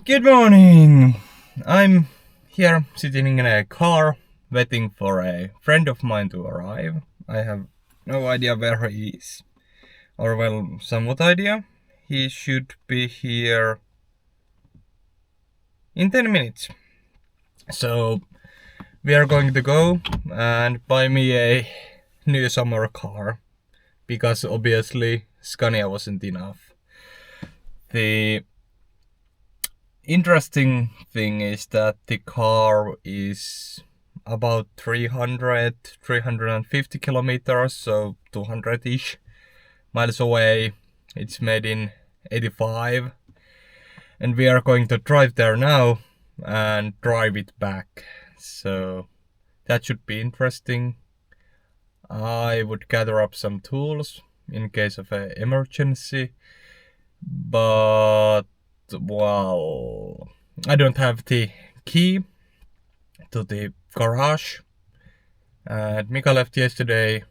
Good morning! I'm here sitting in a car waiting for a friend of mine to arrive. I have no idea where he is. Or well, somewhat idea. He should be here in 10 minutes. So we are going to go and buy me a new summer car. Because obviously Scania wasn't enough. The interesting thing is that the car is about 350 kilometers, so 200-ish miles away. It's made in 85, and we are going to drive there now and drive it back, so that should be interesting. I would gather up some tools in case of an emergency, but well, I don't have the key to the garage, and Mika left yesterday.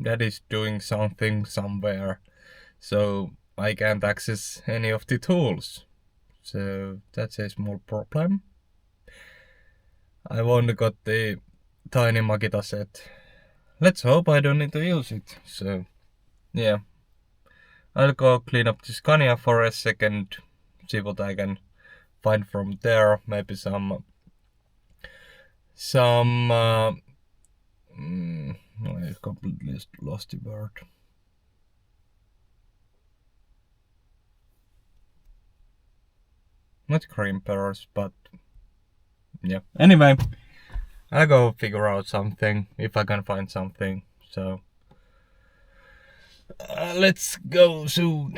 Dad is doing something somewhere, so I can't access any of the tools. So that's a small problem. I've only got the tiny Makita set. Let's hope I don't need to use it. So yeah, I'll go clean up the Scania for a second, see what I can find from there. Maybe some I completely lost the word. Not crimpers, but yeah. Anyway, I'll go figure out something if I can find something. So let's go soon.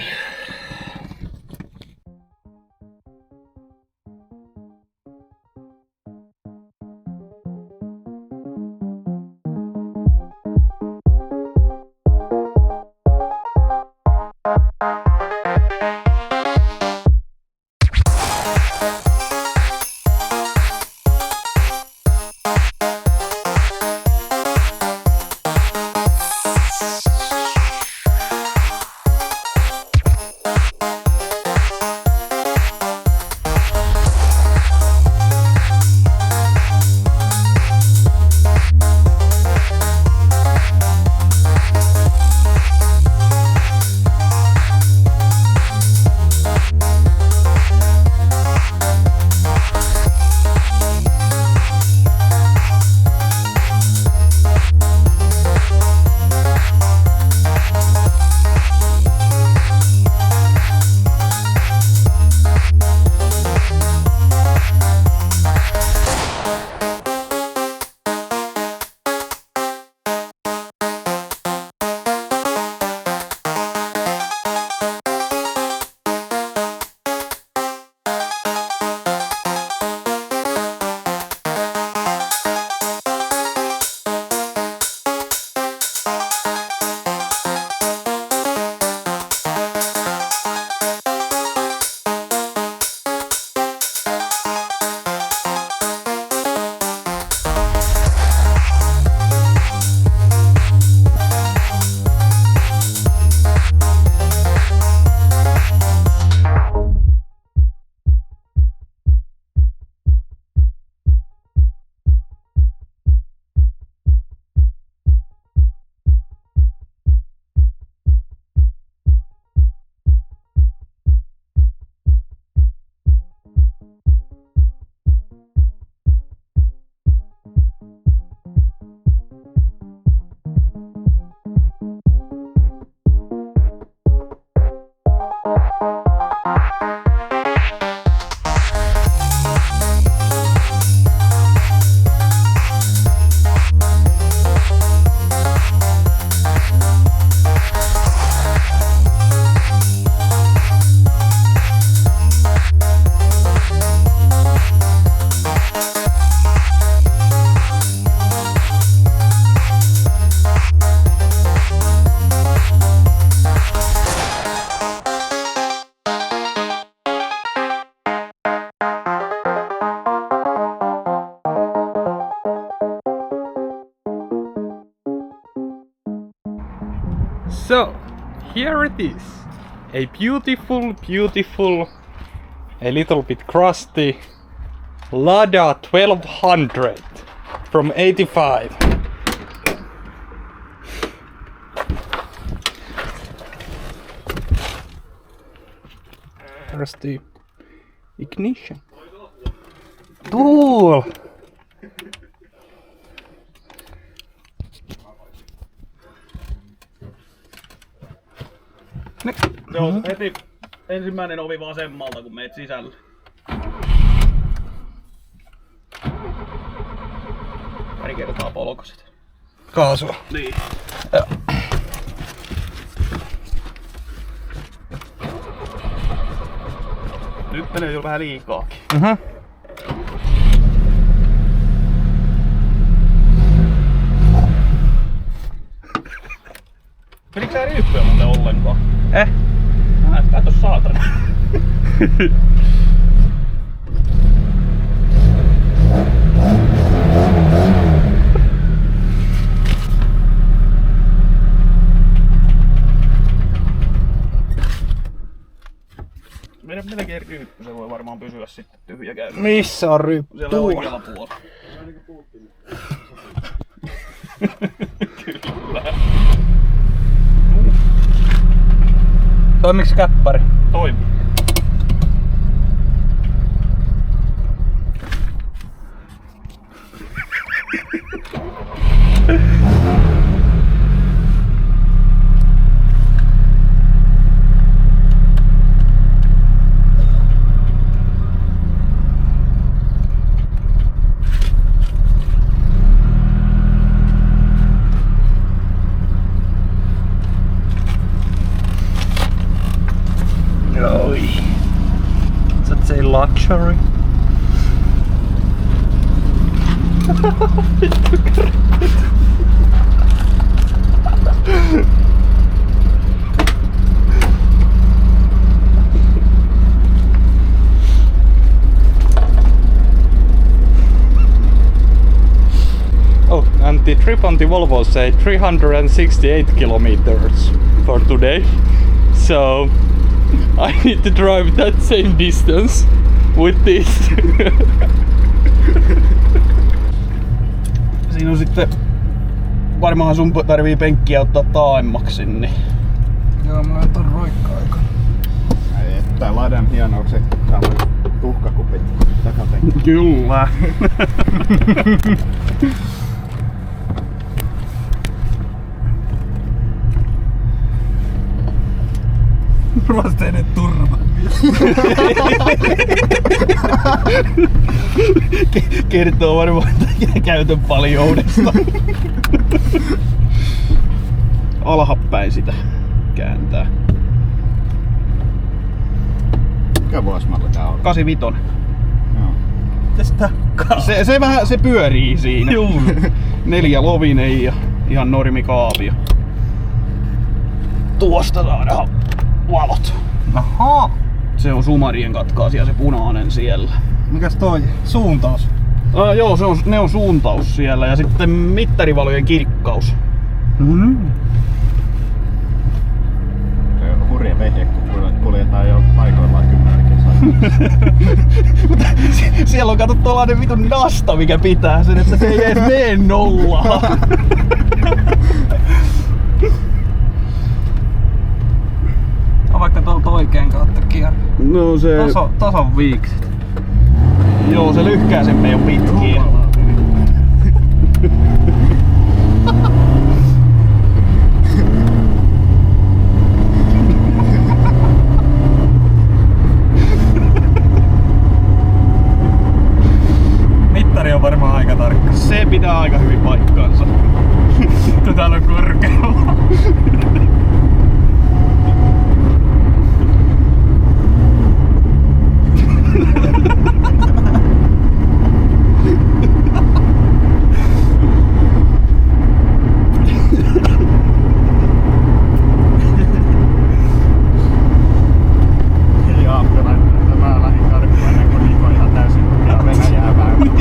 So, here it is. A beautiful, beautiful a little bit crusty Lada 1200 from 85. There's the ignition. Cool! Se on heti ensimmäinen ovi vasemmalta, kun meet sisälle. Pari kertaa polkoset. Kaasua. Niin. Joo. Nyt menee jo vähän liikaakin. Menikö sä riippyä muuten ollenkaan? Katso saatana. Meidän melkein ryyppy, se voi varmaan pysyä sitten tyhjä käynnissä. Missä on ryyppy? Siellä oikealla puolella. Kyllä. Toimiks käppäri? Toimii. Say luxury. Oh, and the trip on the Volvo say 368 kilometers for today. So I need to drive that same distance with this. Siinä on sitten varmaan sun tarvii penkkiä ottaa taaemmaksi, niin. Joo, mä otan roikka-aika. Tää Ladan hienoukset, tää on tuhkakupit takapenkki. Kyllä. Ruosteinen turva. Kertoo varmaan käytön paljoudesta. Alhapäin sitä kääntää. Mikä vuosimalli tää on? 85. Joo. Tästä Se vähän se pyörii siinä. Juu. 4 lovinen ja ihan normikaavio. Tuosta saadaan valot. Ahaa. Se on sumarien katkaasia, se punainen siellä. Mikäs toi? Suuntaus. Joo, ne on suuntaus siellä ja sitten mittarivalojen kirkkaus. Se on hurja vehje, kun kuljetaan jo paikoillaan 10 kilsaa. Siellä on kato tollanen vitun nasta, mikä pitää sen, että se ei edes mene nollaan. On vaikka tuolta oikeen kautta kierrä. No se... Tason viikset. Joo, se lyhkää sen meidän pitkiä. Mittari on varmaan aika tarkka. Se pitää aika hyvin paikkaansa. Täällä on korkealla. Mä lähdin karkuun ennen kuin Niko ihan täysin Venäjää väyllä.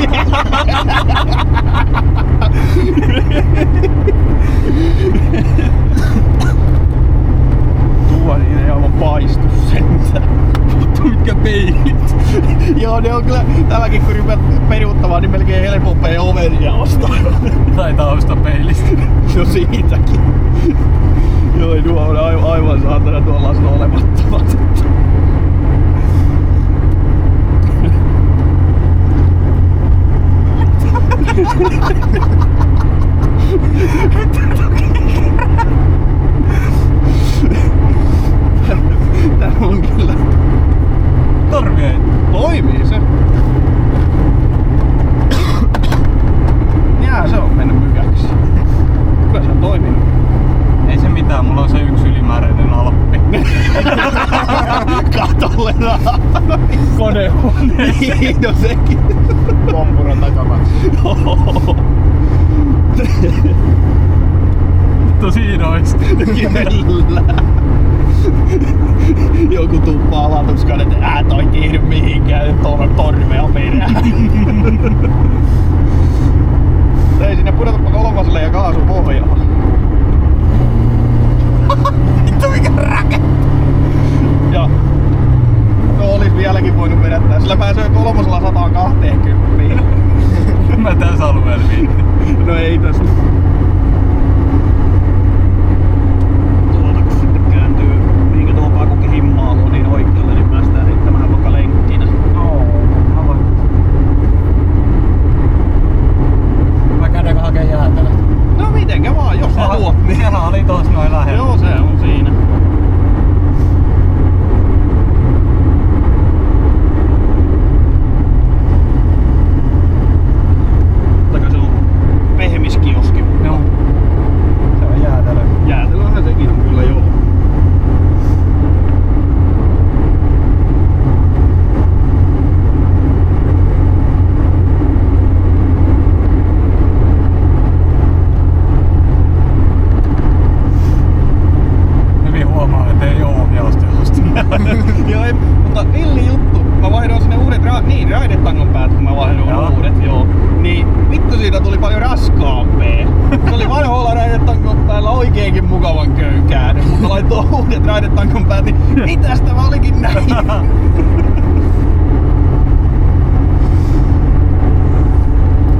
Joo, ne on kyllä, tämäkin kun rupeat peruuttamaan, niin melkein helpompaa overia ostaa. Tai taustapeilistä. No siitäkin. Joo, nuo on aivan saatana tuollaiset olemattomat. Tää on kyllä... Torvi ei. Toimii se. Jää, se on mennyt mykäksi. Kyllä se on toiminut. Ei se mitään, mulla on se yksi ylimääräinen alppi. Katolle Konehuone. Niin, no sekin. Kompuron takapaksu. Vittu siinä ois. Kyllä. Joku tuppaa latuskaan, että toi kiihdy mihinkään, tuolla torvea perään. Ei sinne pudotapa kolmaselle ja kaasu pohjaan. Vittu mikä raketti. Ja no olis vieläkin voinut vedättää, sillä pääsee kolmosella 120. Mä tässä alueella viitin. No ei tästä. Tuolta kun sitten kääntyy mihinkä tuohon paikukin himmaaluun niin oikealle, niin päästään heittämään vaikka lenkkinä. Mä käydäänkö hakee jäätelöä? No mitenkä vaan, jos haluat. Niin. Siellä oli tossa noin lähellä. Joo, se on siinä. Taka se on pehmiskioski. Joo. Se on jäätelö. Jäätelöhän sekin on kyllä joo. Hyvin huomaa, että ei oo ohjaustehosta. Joo, ei, mutta villi juttu. Mä vaihdoin sinne uudet raidetangon päät, kun mä vaihdoin Joo. uudet, joo. Niin vittu siitä tuli paljon raskaampaa. Se oli vanhoilla raidetangon päällä oikeinkin mukavan köykäinen, mutta laitoi uudet raidetangon päät, niin mitäs tämä olikin näin?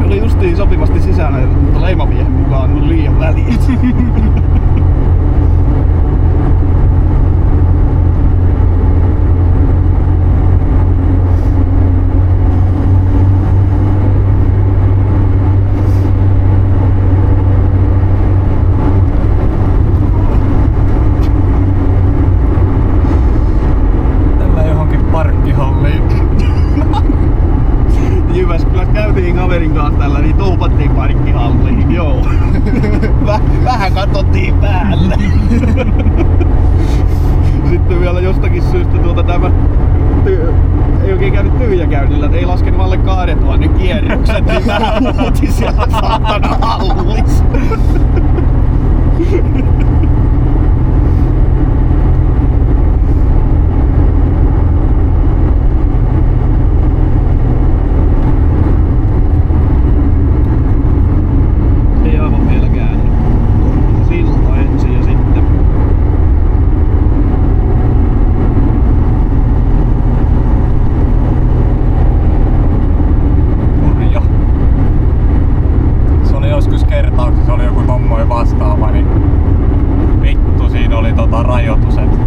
Oli justiin sopivasti sisällä, mutta leimamiehen mukaan on liian väliä. Tällä johonkin parkkihalliin. Jyväskylässä käytiin kaverin kanssa tällä, niin toupattiin parkkihalliin. Joo. Vähän katsottiin päälle. Sitten vielä jostakin syystä tämä ei oikein käynyt tyhjäkäynnillä, että ei laskenut alle 2000 kierrokset, niin vähän muutin siellä saatana hallissa. Ei aivan vieläkään. Silta ensin ja sitten Hurja. Se oli joskus kertauksessa oli joku tommoinen vastaava, niin vittu siinä oli rajoitus, et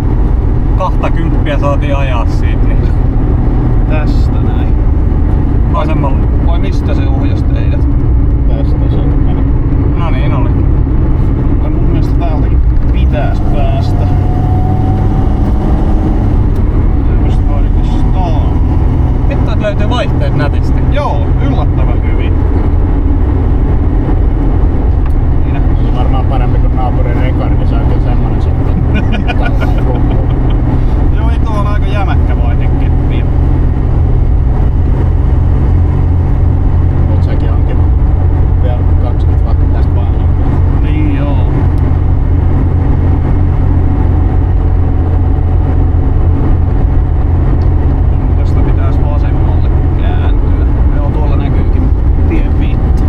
20 saatiin ajaa siitä. Niin tästä näin. vasemmalla. Vai mistä se ohjasi teidät? Tästä se meni. No niin oli. Vai mun mielestä täältäkin pitäis päästä. Löytyis tarkistaa. Vittu, että löytyy vaihteet nätisti. Joo, yllättävän hyvin. Siinä. Se on varmaan parempi kuin naapurin rekordi, se on kyllä semmonen sitten. Joo, ei tuo on aika jämäkkä vaihekeppi. Mut sekin onkin vielä 20 vuotta tästä painoa. Niin joo. Tästä pitäis vasemmalle kääntyä. Joo, tuolla näkyykin tien viitta.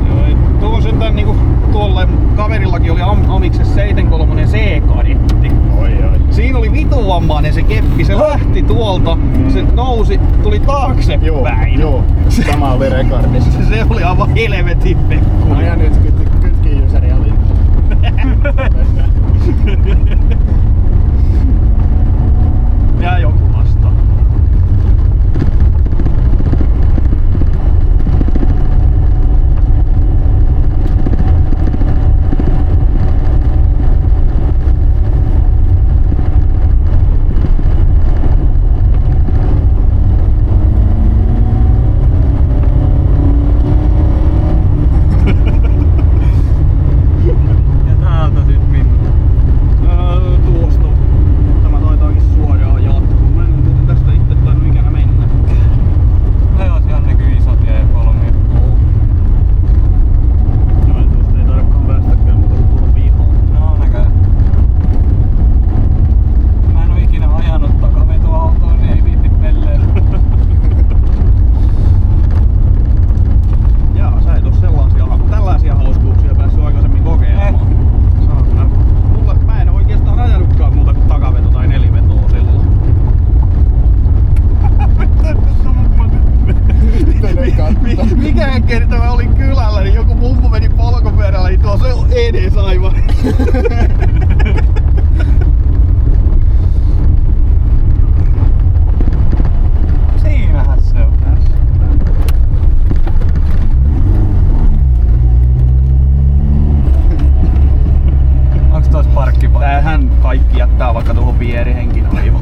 Joo, ei, tuo on sentään niinku tuolle kaverillakin oli jalkavammainen se keppi, se lähti tuolta, se nousi, tuli taaksepäin. Joo, sama oli rekordissa. Se oli aivan helvetin pekku. No ja nyt kytkijuuseri oli. Ja joku vasta. Mikähän kerta mä olin kylällä, niin joku mummo meni polkupyörällä, niin tuossa edes aivan. Siinähän se on. Onks tois parkkipaikka? Tämähän kaikki jättää vaikka tuohon vierihenkin aivan.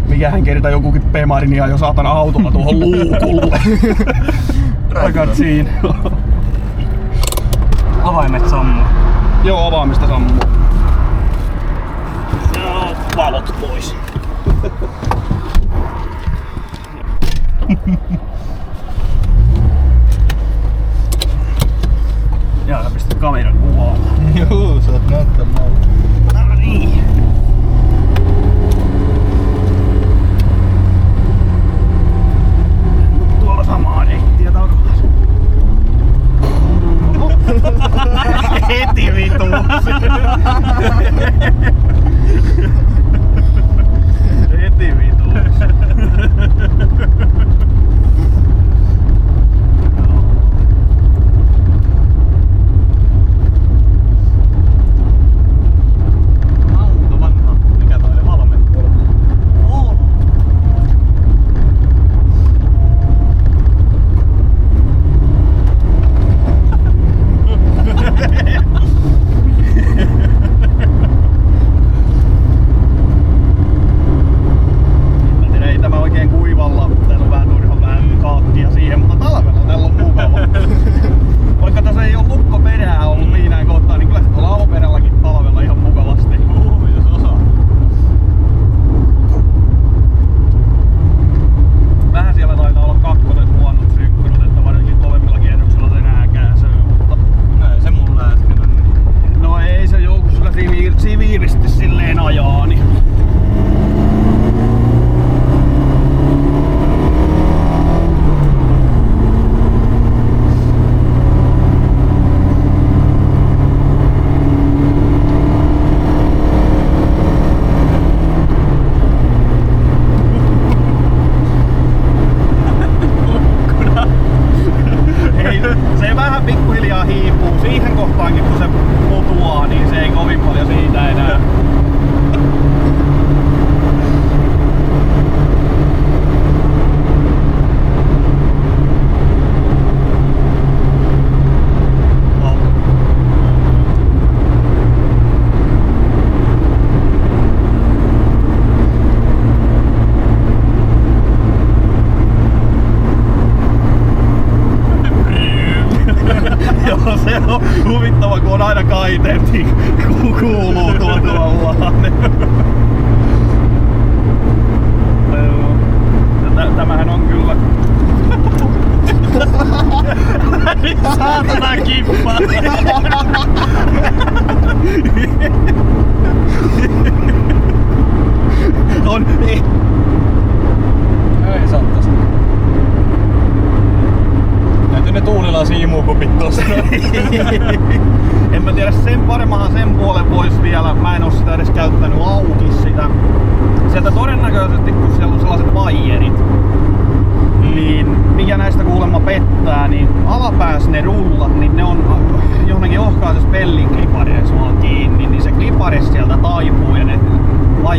Mikähän kerta jokukin Pemarin ja jo saatana autolla tuohon luukulle. Takat siinä. Avaimet sammuu. Joo, avaamista sammuu. Ja valot pois. Ja sä pistät kameran kuvaan. Joo, sä oot näyttämään. No niin. Tuolla samaa nettiä takaisin. Heti vituus. Heti vituus. Auto vanha. Mikä toi oli? Valme? On. Ei tämä oikein kuivalla, täällä on vähän turha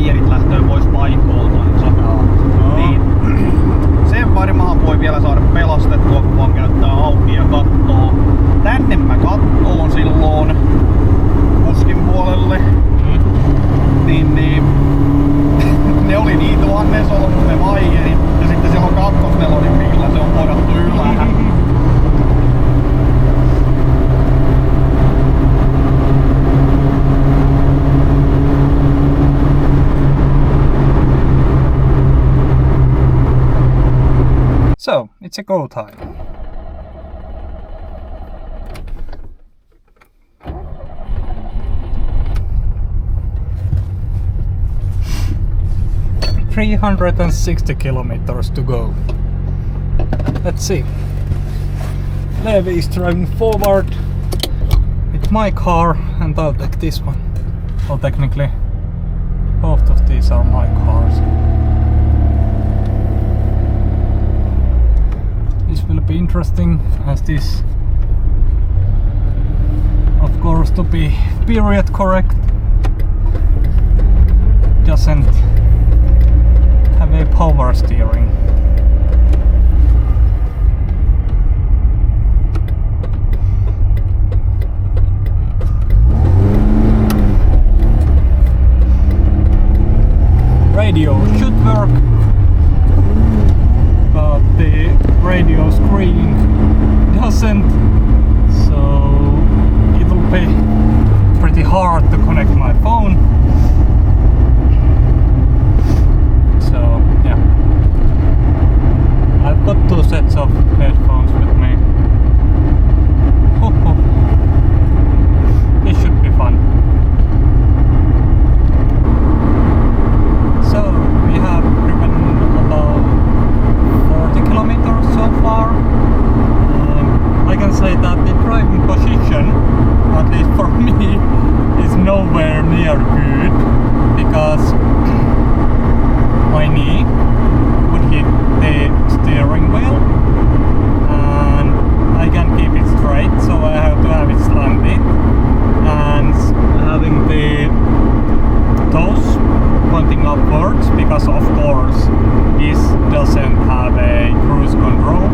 vaijerit lähtöä pois paikoiltansa. Niin sen varmaan voi vielä saada pelastettua, kun vaan käyttää auki ja kattoo. Tänne mä kattoon silloin kuskin puolelle. Niin ne oli niin 1000 solmun ne vaijerit ja sitten siellä on kakkosnelonin millä se on podattu ylään. So, it's a go time. $360 kilometers to go. Let's see. Levi is driving forward with my car and I'll take this one. Well, technically, both of these are my cars. This will be interesting as this, of course, to be period correct, doesn't have a power steering. Radio should work, but the radio screen doesn't, so it'll be pretty hard to connect my phone. So yeah, I've got 2 sets of headphones with me. This should be fun. So we have driven about 40 kilometers so far. I can say that the driving position, at least for me, is nowhere near good because my knee would hit the steering wheel and I can't keep it straight, so I have to have it slanted, and having the toes pointing upwards because of course this doesn't have a cruise control.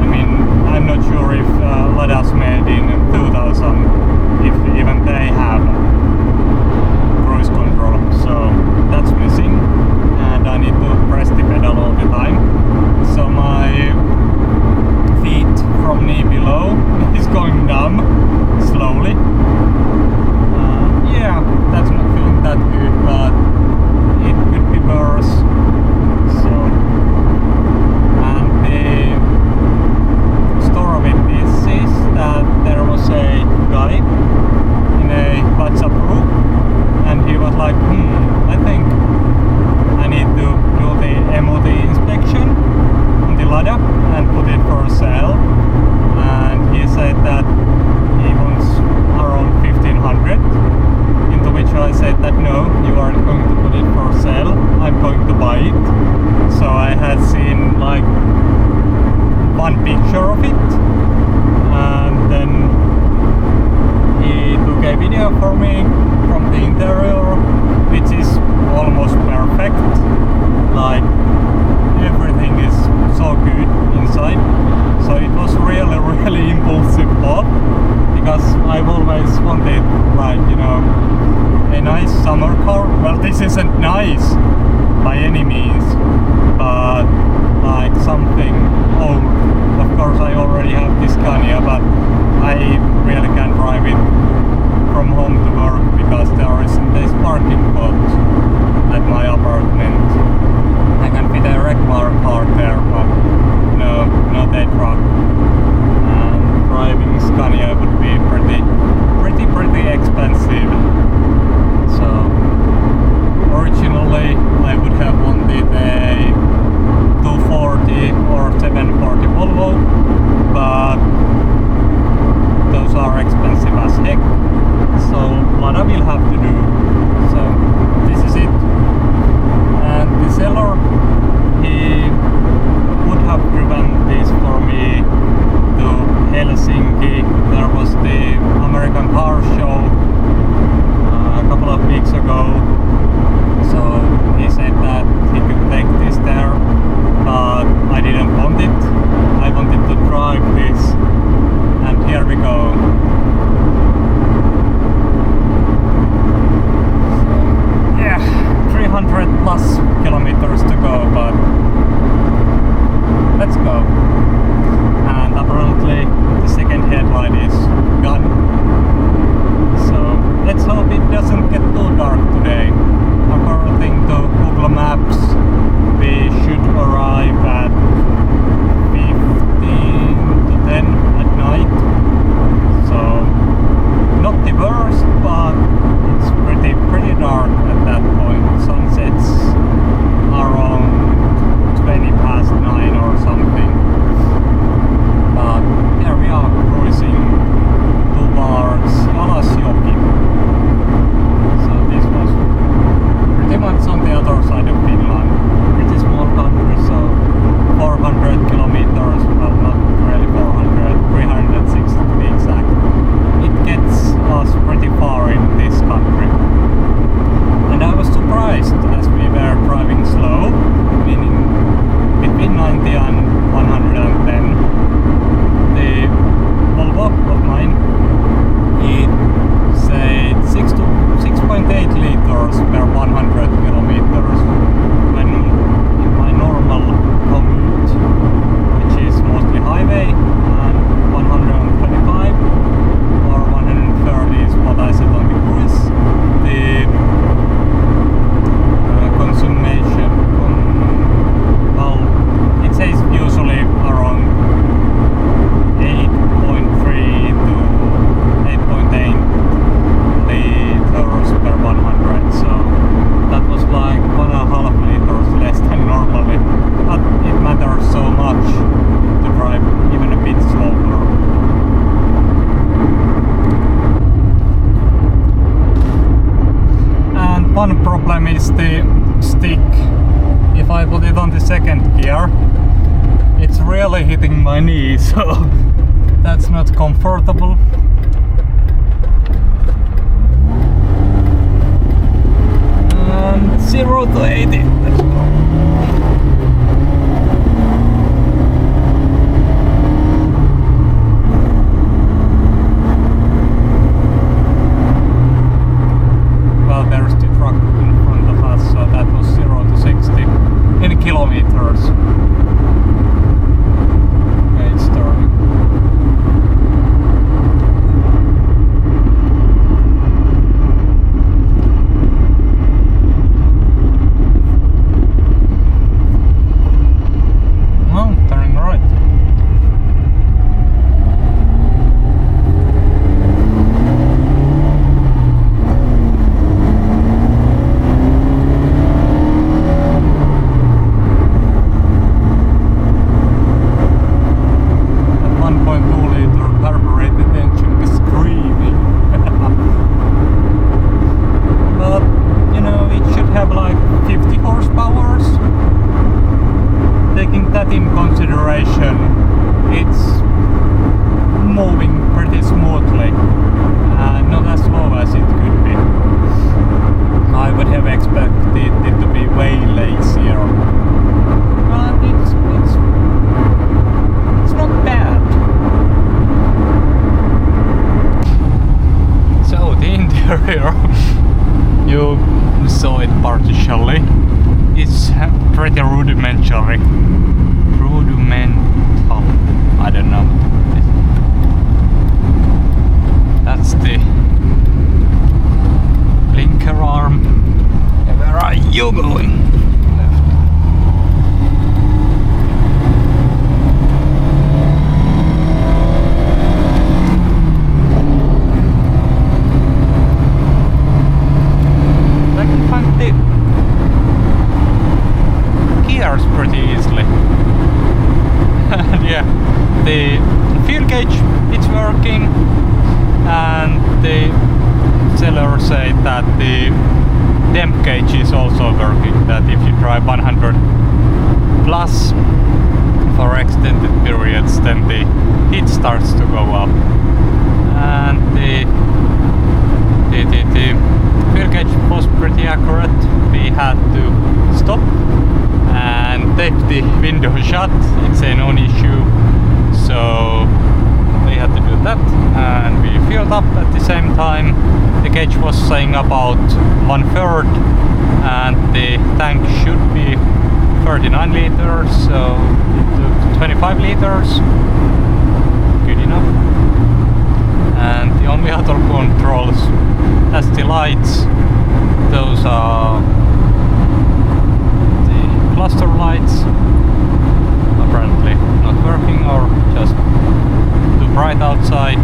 I mean, I'm not sure if Lada's made in 2000 if even they have cruise control, so that's missing and I need to press the pedal all the time, so my feet from knee below is going numb slowly. Yeah, that's not feeling that good, but it could be worse. So, and the story with this is that there was a guy in a WhatsApp group and he was like, I think I need to do the MOT inspection on the Lada and put it for sale, and he said that he wants around 1500, into which I said that no, you aren't going to put it for sale, I'm going to buy it. So I had seen like one picture of it and then he took a video for me from the interior, which is almost perfect, like everything is so good inside. So it was really impulsive thought, because I've always wanted, like, you know, a nice summer car. Well, this isn't nice by any means, but like something old. Of course I already have this Scania, but I really can't drive it from home to work because there isn't a parking spot at my apartment. I can fit a regular car there, but no, not a truck. And driving Scania would be pretty expensive. So originally I would have wanted a 240 or 740 Volvo, but those are expensive as heck. So Lada will doesn't get too dark today. According to Google Maps, we should arrive at 15 to 10 at night. So not the worst, but it's pretty dark at that point. Sunsets around 20 past 9 or something. But here we are cruising towards Alasjoki. So this was pretty much on the other side of Finland. Pretty small country, so 400 kilometers, well not really 400, 360 to be exact. It gets us pretty far in this country. And I was surprised as we were driving slow, meaning between 90 and 110. The Volvo of mine, it said 6.8 liters per 100 kilometers. When in my normal commute, which is mostly highway, and 125 or 130 is what I said on the cruise, the consummation, well, it says usually around 8.3 to 8.8 liters per 100, so that was like 1.5 liters less than normally, but it matters so much to drive even a bit slower. And one problem is the stick. If I put it on the second gear, it's really hitting my knee, so that's not comfortable. And 0 to 80, let's go. Well, there's the truck in front of us, so that was 0 to 60 in kilometers. Okay, it's turning. Oh, turning right. In consideration, it's moving pretty smoothly, not as slow as it could be. I would have expected it to be way lazier, but it's not bad. So the interior, you saw it partially. It's pretty rudimentary. I don't know. That's the blinker arm. Where are you going? Left. I can find the gears pretty easily. Yeah, the fuel gauge, it's working, and the seller said that the temp gauge is also working, that if you drive 100 plus for extended periods, then the heat starts to go up, and the fuel gauge was pretty accurate. We had to stop and tape the window shut. It's a non-issue, so we had to do that, and we filled up at the same time. The gauge was saying about 1/3, and the tank should be 39 liters, so it took 25 liters. Good enough. and the only other controls, that's the lights. Those are the cluster lights, apparently not working or just too bright outside,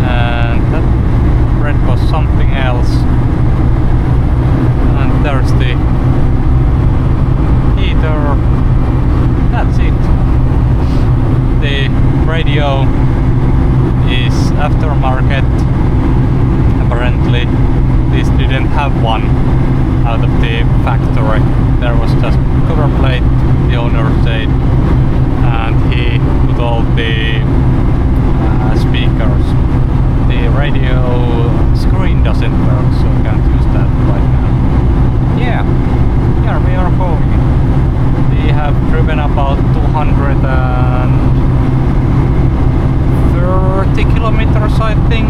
and that red was something else. And there's the heater. That's it. The radio is aftermarket. Apparently this didn't have one out of the factory. There was just cover plate, the owner said, and he put all the speakers. The radio screen doesn't work, so can't use that right now. Yeah, here we are home. We have driven about 230 kilometers, I think,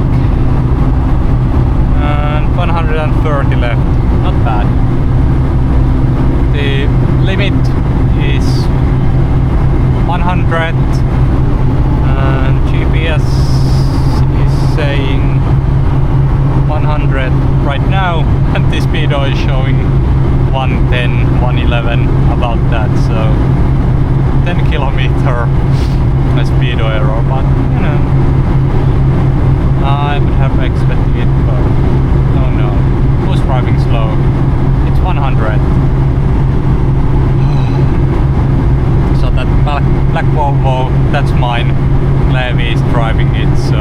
and 130 left. Not bad. The limit is 100 and GPS is saying 100 right now, and the speedo is showing 110, 111, about that, so 10 kilometer speedo error, but you know, I would have expected it, but oh no, who's driving slow? It's 100. So that black Volvo, that's mine. Levi is driving it, so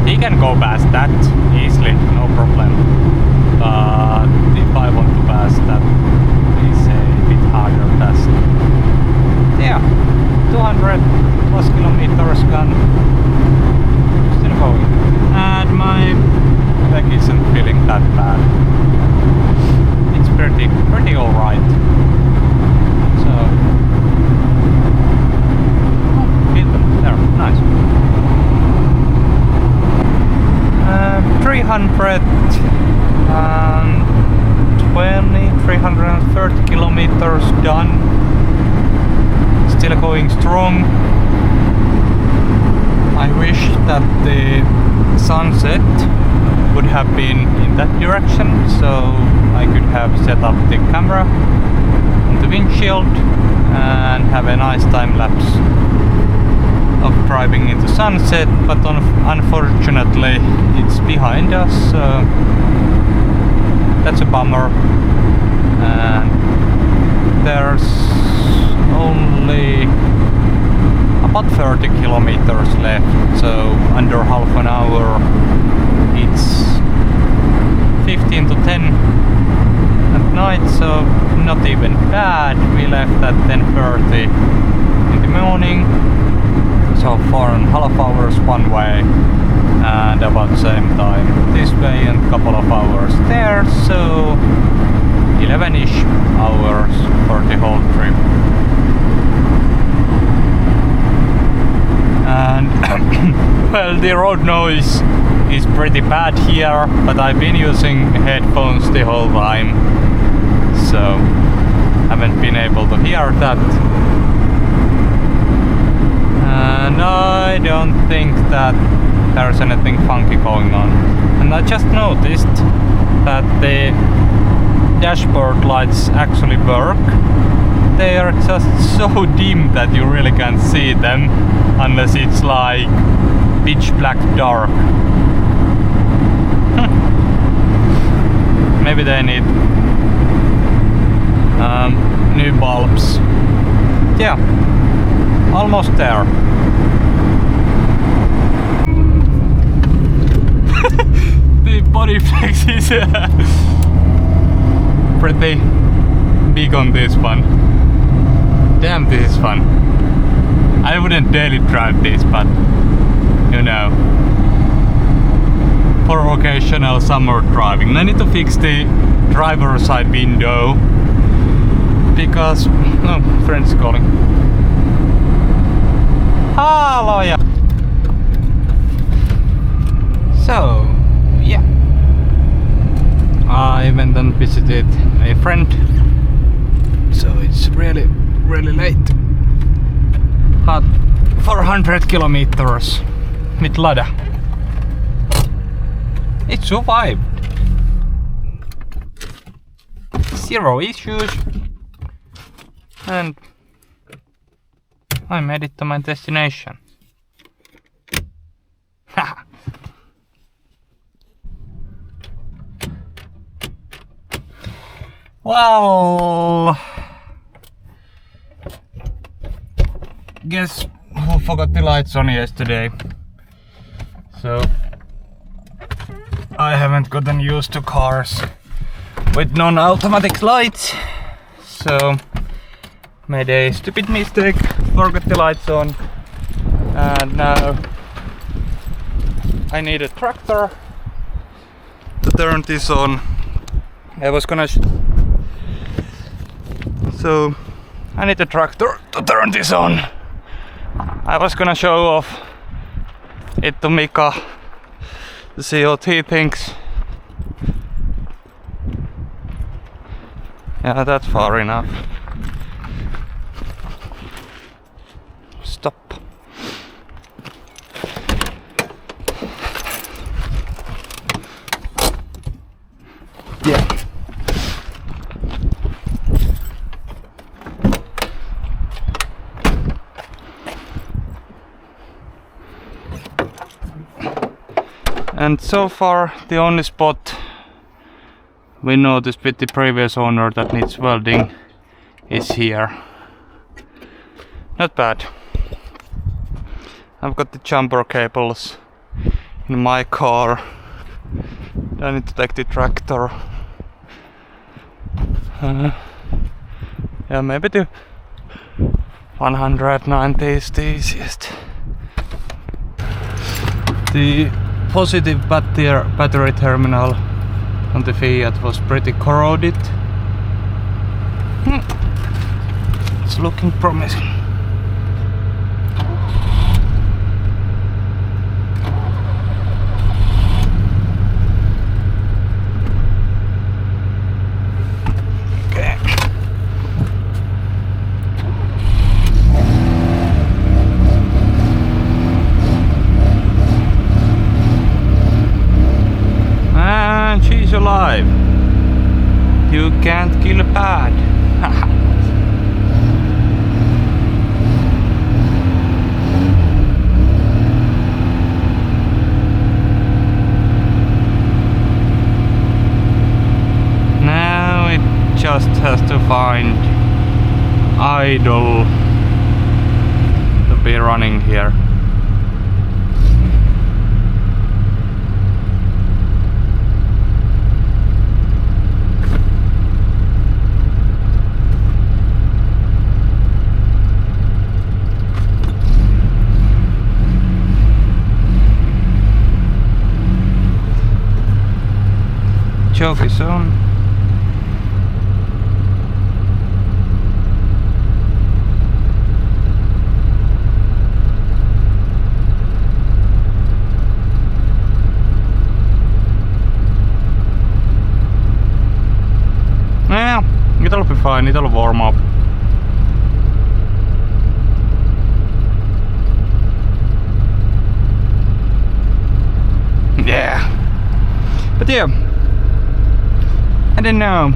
he can go past that easily, no problem. But if I want to pass that, it's a bit harder task. Yeah, 200 plus kilometers gone. Still going. And my leg isn't feeling that bad. It's pretty alright. So, hit them. There, nice. 330 kilometers done. Still going strong. I wish that the sunset would have been in that direction, so I could have set up the camera on the windshield and have a nice time lapse of driving into sunset, but unfortunately it's behind us, so that's a bummer. And there's only about 30 kilometers left, so under half an hour. It's 15 to 10 at night, so not even bad. We left at 10:30 in the morning, so 4.5 hours one way and about the same time this way and a couple of hours there, so 11-ish hours for the whole trip. And well, the road noise is pretty bad here, but I've been using headphones the whole time, so haven't been able to hear that. And I don't think that there's anything funky going on. And I just noticed that the dashboard lights actually work. They are just so dim that you really can't see them unless it's like pitch black dark. Maybe they need new bulbs. Yeah, almost there. The body flex is pretty big on this one. Damn, this is fun. I wouldn't daily drive this, but you know, for occasional summer driving. I need to fix the driver's side window because friend's calling. Hello, yeah. So yeah, I went and visited a friend, so it's really late, but 400 kilometers with Lada. It survived. Zero issues. And I made it to my destination. Ha! Well, guess who forgot the lights on yesterday. So I haven't gotten used to cars with non-automatic lights. So made a stupid mistake, forgot the lights on, and now I need a tractor to turn this on. I was gonna so I need a tractor to turn this on. I was gonna show off it to Mika to see what he thinks. Yeah, that's far enough. Stop. Yeah. And so far the only spot we noticed with the previous owner that needs welding is here. Not bad. I've got the jumper cables in my car. I need to take the tractor. Yeah, maybe the 190 is the easiest. The positive battery terminal on the Fiat was pretty corroded. It's looking promising. Okay. And she's alive. You can't kill a bat. Now it just has to find idle to be running here. Choke is on. Yeah, it'll be fine, it'll warm up. Yeah. But yeah, I don't know.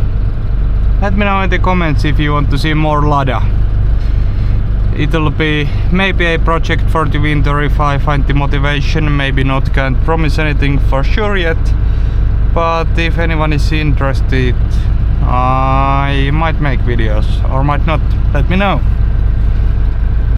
Let me know in the comments if you want to see more Lada. It'll be maybe a project for the winter if I find the motivation, maybe not, can't promise anything for sure yet. But if anyone is interested, I might make videos or might not, let me know.